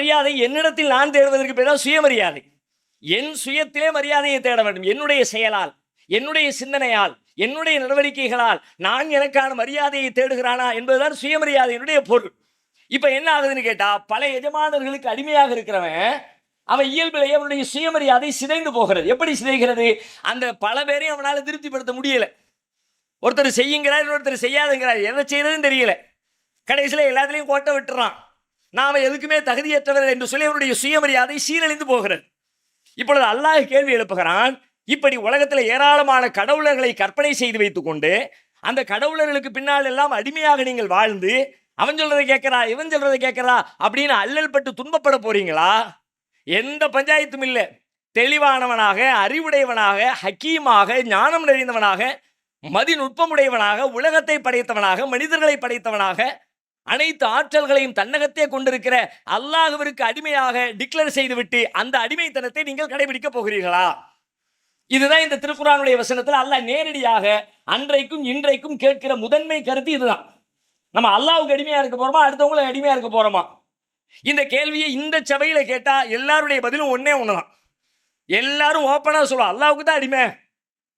மரியாதை என்னிடத்தில் நான் தேடுவதற்கு பேர் தான் சுயமரியாதை. என் சுயத்திலே மரியாதையை தேட வேண்டும். என்னுடைய செயலால், என்னுடைய சிந்தனையால், என்னுடைய நடவடிக்கைகளால் நான் எனக்கான மரியாதையை தேடுகிறானா என்பதுதான் சுயமரியாதையினுடைய பொருள். இப்ப என்ன ஆகுதுன்னு கேட்டா, பல எஜமானர்களுக்கு அடிமையாக இருக்கிறவன் அவன் இயல்பிலேயே அவனுடைய சுயமரியாதை சிதைந்து போகிறது. எப்படி சிதைகிறது? அந்த பல பேரையும் அவனால திருப்திப்படுத்த முடியல. ஒருத்தர் செய்யுங்கிறார், இன்னொருத்தர் செய்யாதுங்கிறார், எதை செய்யறதுன்னு தெரியல. கடைசியில் எல்லாத்துலேயும் கோட்டை விட்டுறான். நாம எதுக்குமே தகுதியற்றவர் என்று சொல்லி அவருடைய சுயமரியாதை சீரழிந்து போகிறது. இப்பொழுது அல்லாஹ் கேள்வி எழுப்புகிறான், இப்படி உலகத்தில் ஏராளமான கடவுளர்களை கற்பனை செய்து வைத்துக் கொண்டு அந்த கடவுளர்களுக்கு பின்னால் எல்லாம் அடிமையாக நீங்கள் வாழ்ந்து அவன் சொல்றதை கேட்கிறா, இவன் சொல்றதை கேட்கிறா அப்படின்னு அல்லல் பட்டு துன்பப்பட போறீங்களா? எந்த பஞ்சாயத்தும் இல்லை. தெளிவானவனாக, அறிவுடையவனாக, ஹக்கீமாக, ஞானம் நிறைந்தவனாக, மதிநுட்பமுடையவனாக, உலகத்தை படைத்தவனாக, மனிதர்களை படைத்தவனாக, அனைத்து ஆற்றல்களையும் தன்னகத்தே கொண்டிருக்கிற அல்லாஹ்விற்கு அடிமையாக டிக்ளேர் செய்துவிட்டு அந்த அடிமைத்தனத்தை நீங்கள் கடைபிடிக்க போகிறீர்களா? இதுதான் இந்த திருக்குர்ஆனுடைய வசனத்தில் அல்லாஹ் நேரடியாக அன்றைக்கும் இன்றைக்கும் கேட்கிற முதன்மை கருத்து இதுதான். நம்ம அல்லாஹ்வுக்கு அடிமையா இருக்க போறோமா, அடுத்தவங்களுக்கு அடிமையா இருக்க போறோமா? இந்த கேள்வியை இந்த சபையில கேட்டா எல்லாருடைய பதிலும் ஒன்னே ஒண்ணுதான். எல்லாரும் ஓப்பனா சொல்லுவோம், அல்லாஹ்வுக்கு தான் அடிமை,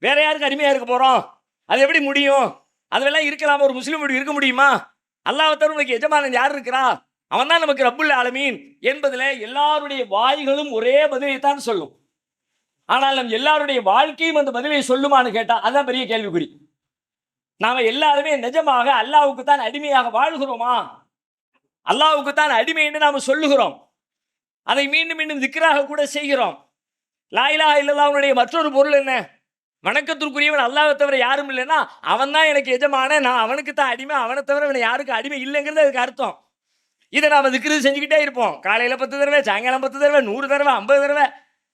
வேற யாருக்கு அடிமையா இருக்க போறோம்? அது எப்படி முடியும்? அதெல்லாம் இருக்கலாம். ஒரு முஸ்லீம் இப்படி இருக்க முடியுமா? அல்லாஹ் தவிர நமக்கு எஜமானன் யார் இருக்கிறா? அவன் தான் நமக்கு ரப்புல் ஆலமீன் என்பதுல எல்லாருடைய வாய்களும் ஒரே பதிலை தான் சொல்லும். ஆனால் நம் எல்லாருடைய வாழ்க்கையும் அந்த பதிலை சொல்லுமான்னு கேட்டா அதான் பெரிய கேள்விக்குறி. நாம எல்லாருமே நிஜமாக அல்லாஹ்வுக்கு தான் அடிமையாக வாழ்கிறோமா? அல்லாஹ்வுக்கு தான் அடிமை என்று நாம சொல்லுகிறோம். அதை மீண்டும் மீண்டும் திக்ராக கூட செய்கிறோம். லா இலாஹா இல்லல்லாஹ்வுடைய மற்றொரு பொருள் என்ன? வணக்கத்திற்குரியவன் அல்லாஹ்வை தவிர யாரும் இல்லைன்னா அவன் தான் எனக்கு எஜமான, நான் அவனுக்கு தான் அடிமை, அவனை தவிர அவனை யாருக்கும் அடிமை இல்லைங்கிறது அதுக்கு அர்த்தம். இதை நாம திக்ரு செஞ்சுக்கிட்டே இருப்போம். காலையில 10 தடவை, சாயங்காலம் 10 தடவை, 100 தடவை, 50 தடவை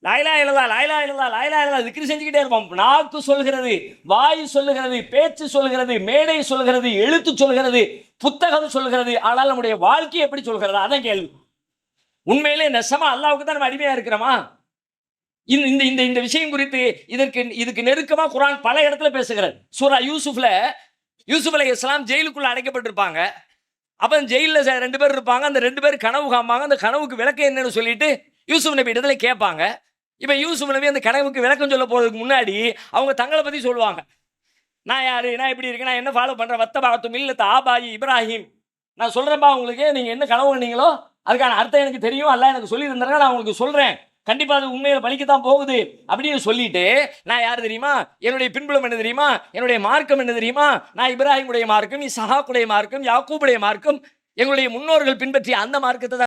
லா இலாஹா இல்லல்லாஹ், லா இலாஹா இல்லல்லாஹ், லா இலாஹா இல்லல்லாஹ் திக்ரு செஞ்சுக்கிட்டே இருப்போம். நாக்கு சொல்கிறது, வாய் சொல்லுகிறது, பேச்சு சொல்கிறது, மேடை சொல்கிறது, எழுத்து சொல்கிறது, புத்தகம் சொல்கிறது. ஆனால் நம்முடைய வாழ்க்கை எப்படி சொல்கிறது? அதான் கேள்வி. உண்மையிலே நெசமா அல்லாஹ்வுக்கு தான் நம்ம அடிமையா இருக்கிறோமா? இந்த இந்த இந்த விஷயம் குறித்து இதுக்கு நெருக்கமா குர்ஆன் பல இடத்துல பேசுகிறது. சூரா யூசுஃப்ல யூசுப் அலைஹிஸ்ஸலாம் ஜெயிலுக்குள்ள அடைக்கப்பட்டிருப்பாங்க. அப்ப ஜெயில 2 பேர் இருப்பாங்க. அந்த 2 பேர் கனவு காண்பாங்க. அந்த கனவுக்கு விளக்கம் என்னன்னு சொல்லிட்டு யூசுப் நபி இடத்துல கேட்பாங்க. இப்ப யூசுப் நபி அந்த கனவுக்கு விளக்கம் சொல்ல போறதுக்கு முன்னாடி அவங்க தங்களை பத்தி சொல்லுவாங்க. நான் யாரு, நான் இப்படி இருக்கேன், நான் என்ன ஃபாலோ பண்றேன், வத்தபாத்தும் இல்லத்த ஆபாயி இப்ராஹிம், நான் சொல்றேன்ப்பா உங்களுக்கு, நீங்க என்ன கனவு கண்டீங்களோ அதுக்கான அர்த்தம் எனக்கு தெரியும், அல்லாஹ் எனக்கு சொல்லி தந்தாங்க, நான் உங்களுக்கு சொல்றேன், கண்டிப்பா அது உண்மையில பலிக்கத்தான் போகுது அப்படின்னு சொல்லிட்டு, நான் யார் தெரியுமா, என்னுடைய பின்புலம் என்ன தெரியுமா, என்னுடைய மார்க்கம் என்ன தெரியுமா, நான் இப்ராஹிமுடைய மார்க்கம், இஸ்ஹாக்குடைய மார்க்கம், யாக்கூபுடைய மார்க்கம், எங்களுடைய முன்னோர்கள் பின்பற்றிய அந்த மார்க்கத்தை